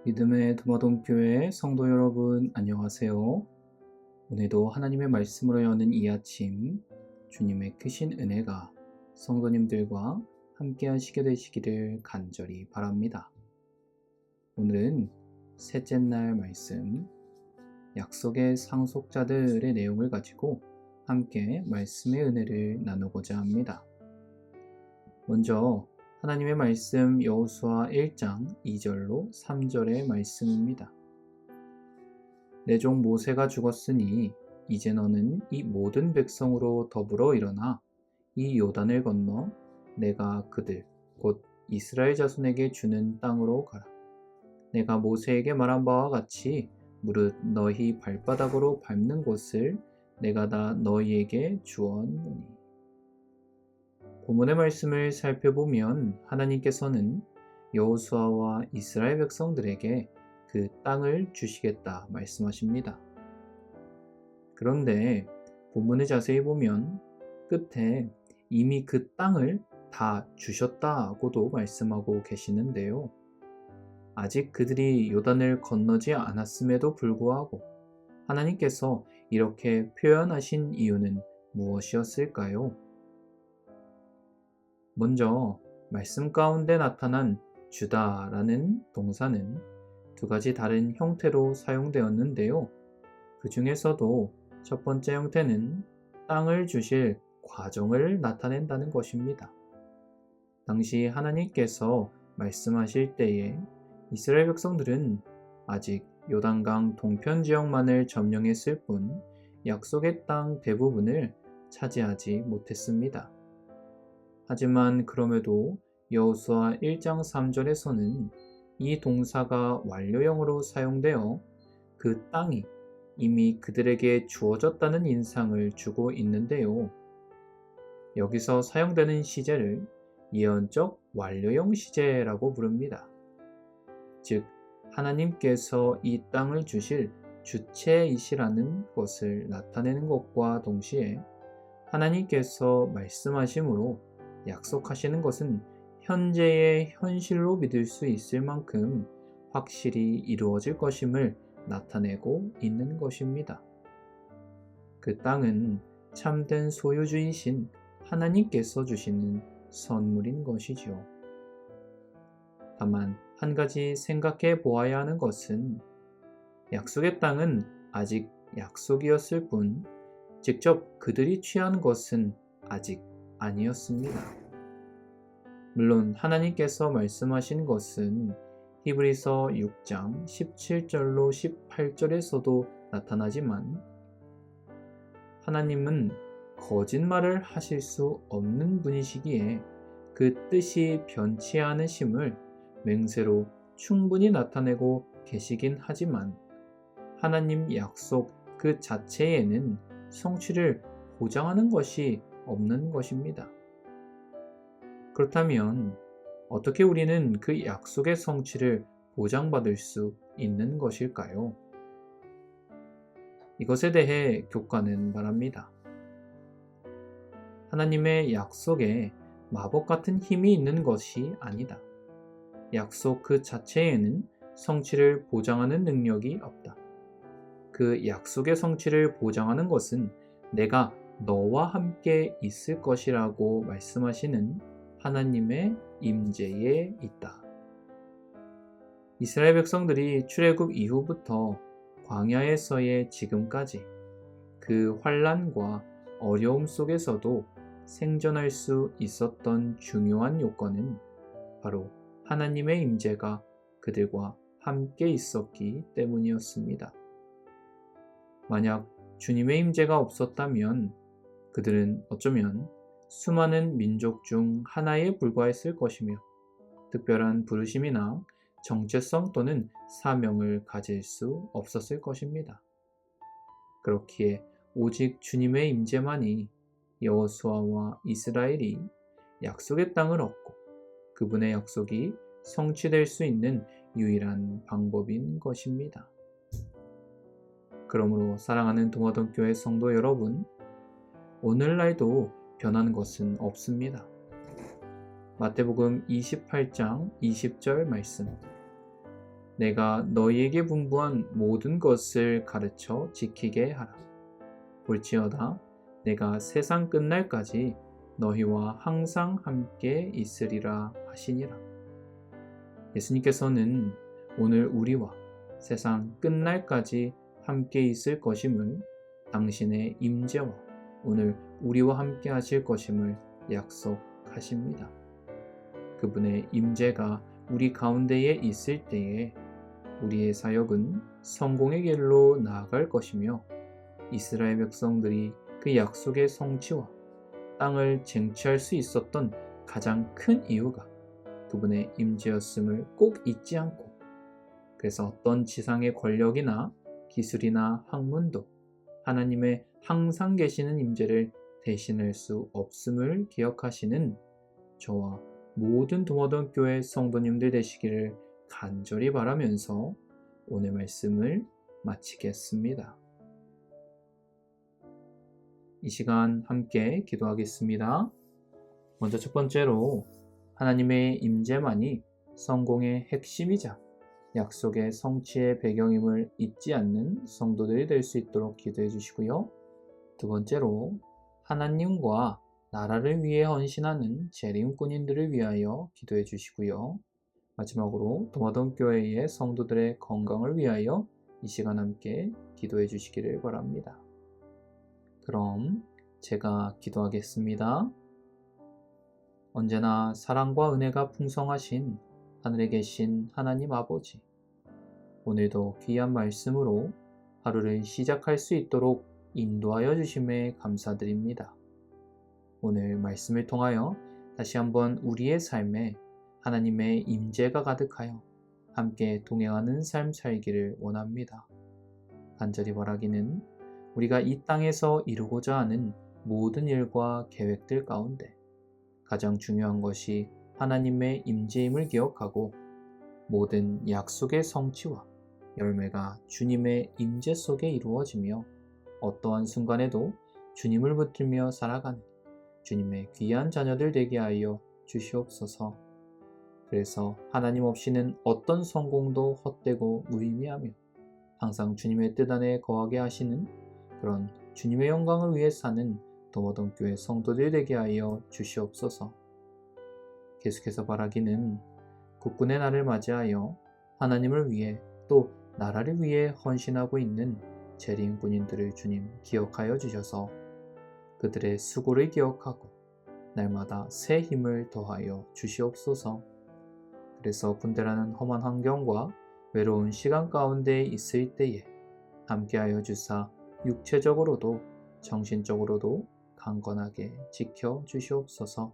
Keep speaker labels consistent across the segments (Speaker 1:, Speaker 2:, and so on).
Speaker 1: 믿음의 드마동교회 성도 여러분, 안녕하세요. 오늘도 하나님의 말씀으로 여는 이 아침, 주님의 크신 은혜가 성도님들과 함께 하시게 되시기를 간절히 바랍니다. 오늘은 셋째 날 말씀, 약속의 상속자들의 내용을 가지고 함께 말씀의 은혜를 나누고자 합니다. 먼저 하나님의 말씀 여호수아 1장 2절로 3절의 말씀입니다. 내 종 모세가 죽었으니 이제 너는 이 모든 백성으로 더불어 일어나 이 요단을 건너 내가 그들 곧 이스라엘 자손에게 주는 땅으로 가라. 내가 모세에게 말한 바와 같이 무릇 너희 발바닥으로 밟는 곳을 내가 다 너희에게 주었노니. 본문의 말씀을 살펴보면 하나님께서는 여호수아와 이스라엘 백성들에게 그 땅을 주시겠다 말씀하십니다. 그런데 본문을 자세히 보면 끝에 이미 그 땅을 다 주셨다고도 말씀하고 계시는데요. 아직 그들이 요단을 건너지 않았음에도 불구하고 하나님께서 이렇게 표현하신 이유는 무엇이었을까요? 먼저 말씀 가운데 나타난 주다라는 동사는 두 가지 다른 형태로 사용되었는데요. 그 중에서도 첫 번째 형태는 땅을 주실 과정을 나타낸다는 것입니다. 당시 하나님께서 말씀하실 때에 이스라엘 백성들은 아직 요단강 동편 지역만을 점령했을 뿐 약속의 땅 대부분을 차지하지 못했습니다. 하지만 그럼에도 여호수아 1장 3절에서는 이 동사가 완료형으로 사용되어 그 땅이 이미 그들에게 주어졌다는 인상을 주고 있는데요. 여기서 사용되는 시제를 예언적 완료형 시제라고 부릅니다. 즉, 하나님께서 이 땅을 주실 주체이시라는 것을 나타내는 것과 동시에 하나님께서 말씀하심으로 약속하시는 것은 현재의 현실로 믿을 수 있을 만큼 확실히 이루어질 것임을 나타내고 있는 것입니다. 그 땅은 참된 소유주이신 하나님께서 주시는 선물인 것이지요. 다만 한 가지 생각해 보아야 하는 것은 약속의 땅은 아직 약속이었을 뿐 직접 그들이 취한 것은 아직 아니었습니다. 물론 하나님께서 말씀하신 것은 히브리서 6장 17절로 18절에서도 나타나지만 하나님은 거짓말을 하실 수 없는 분이시기에 그 뜻이 변치 않으심을 맹세로 충분히 나타내고 계시긴 하지만 하나님 약속 그 자체에는 성취를 보장하는 것이 없는 것입니다. 그렇다면 어떻게 우리는 그 약속의 성취를 보장받을 수 있는 것일까요? 이것에 대해 교과는 말합니다. 하나님의 약속에 마법 같은 힘이 있는 것이 아니다. 약속 그 자체에는 성취를 보장하는 능력이 없다. 그 약속의 성취를 보장하는 것은 내가 너와 함께 있을 것이라고 말씀하시는 하나님의 임재에 있다. 이스라엘 백성들이 출애굽 이후부터 광야에서의 지금까지 그 환난과 어려움 속에서도 생존할 수 있었던 중요한 요건은 바로 하나님의 임재가 그들과 함께 있었기 때문이었습니다. 만약 주님의 임재가 없었다면 그들은 어쩌면 수많은 민족 중 하나에 불과했을 것이며 특별한 부르심이나 정체성 또는 사명을 가질 수 없었을 것입니다. 그렇기에 오직 주님의 임재만이 여호수아와 이스라엘이 약속의 땅을 얻고 그분의 약속이 성취될 수 있는 유일한 방법인 것입니다. 그러므로 사랑하는 동화동교회 성도 여러분, 오늘날도 변한 것은 없습니다. 마태복음 28장 20절 말씀. 내가 너희에게 분부한 모든 것을 가르쳐 지키게 하라. 볼지어다 내가 세상 끝날까지 너희와 항상 함께 있으리라 하시니라. 예수님께서는 오늘 우리와 세상 끝날까지 함께 있을 것임을, 당신의 임재와 오늘 우리와 함께 하실 것임을 약속하십니다. 그분의 임재가 우리 가운데에 있을 때에 우리의 사역은 성공의 길로 나아갈 것이며, 이스라엘 백성들이 그 약속의 성취와 땅을 쟁취할 수 있었던 가장 큰 이유가 그분의 임재였음을 꼭 잊지 않고, 그래서 어떤 지상의 권력이나 기술이나 학문도 하나님의 항상 계시는 임재를 대신할 수 없음을 기억하시는 저와 모든 도마돈 교회 성도님들 되시기를 간절히 바라면서 오늘 말씀을 마치겠습니다. 이 시간 함께 기도하겠습니다. 먼저 첫 번째로 하나님의 임재만이 성공의 핵심이자 약속의 성취의 배경임을 잊지 않는 성도들이 될 수 있도록 기도해 주시고요. 두 번째로 하나님과 나라를 위해 헌신하는 재림꾼인들을 위하여 기도해 주시고요. 마지막으로 도마돈 교회의 성도들의 건강을 위하여 이 시간 함께 기도해 주시기를 바랍니다. 그럼 제가 기도하겠습니다. 언제나 사랑과 은혜가 풍성하신 하늘에 계신 하나님 아버지, 오늘도 귀한 말씀으로 하루를 시작할 수 있도록 인도하여 주심에 감사드립니다. 오늘 말씀을 통하여 다시 한번 우리의 삶에 하나님의 임재가 가득하여 함께 동행하는 삶 살기를 원합니다. 간절히 바라기는 우리가 이 땅에서 이루고자 하는 모든 일과 계획들 가운데 가장 중요한 것이 하나님의 임재임을 기억하고, 모든 약속의 성취와 열매가 주님의 임재 속에 이루어지며 어떠한 순간에도 주님을 붙들며 살아가는 주님의 귀한 자녀들 되게 하여 주시옵소서. 그래서 하나님 없이는 어떤 성공도 헛되고 무의미하며 항상 주님의 뜻 안에 거하게 하시는 그런 주님의 영광을 위해 사는 도마돈 교회 성도들 되게 하여 주시옵소서. 계속해서 바라기는 국군의 날을 맞이하여 하나님을 위해 또 나라를 위해 헌신하고 있는 재림 군인들을 주님 기억하여 주셔서 그들의 수고를 기억하고 날마다 새 힘을 더하여 주시옵소서. 그래서 군대라는 험한 환경과 외로운 시간 가운데 있을 때에 함께하여 주사 육체적으로도 정신적으로도 강건하게 지켜 주시옵소서.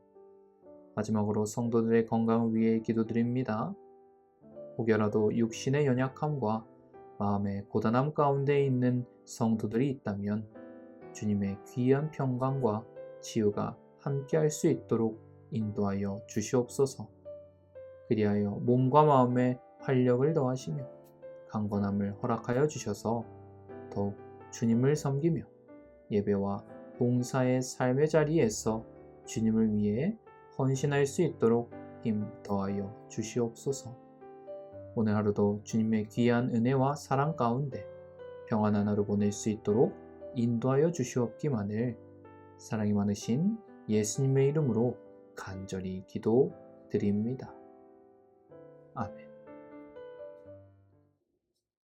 Speaker 1: 마지막으로 성도들의 건강을 위해 기도드립니다. 혹여라도 육신의 연약함과 마음의 고단함 가운데 있는 성도들이 있다면 주님의 귀한 평강과 치유가 함께할 수 있도록 인도하여 주시옵소서. 그리하여 몸과 마음에 활력을 더하시며 강건함을 허락하여 주셔서 더욱 주님을 섬기며 예배와 봉사의 삶의 자리에서 주님을 위해 헌신할 수 있도록 힘 더하여 주시옵소서. 오늘 하루도 주님의 귀한 은혜와 사랑 가운데 평안한 하루 보낼 수 있도록 인도하여 주시옵기만을 사랑이 많으신 예수님의 이름으로 간절히 기도드립니다. 아멘.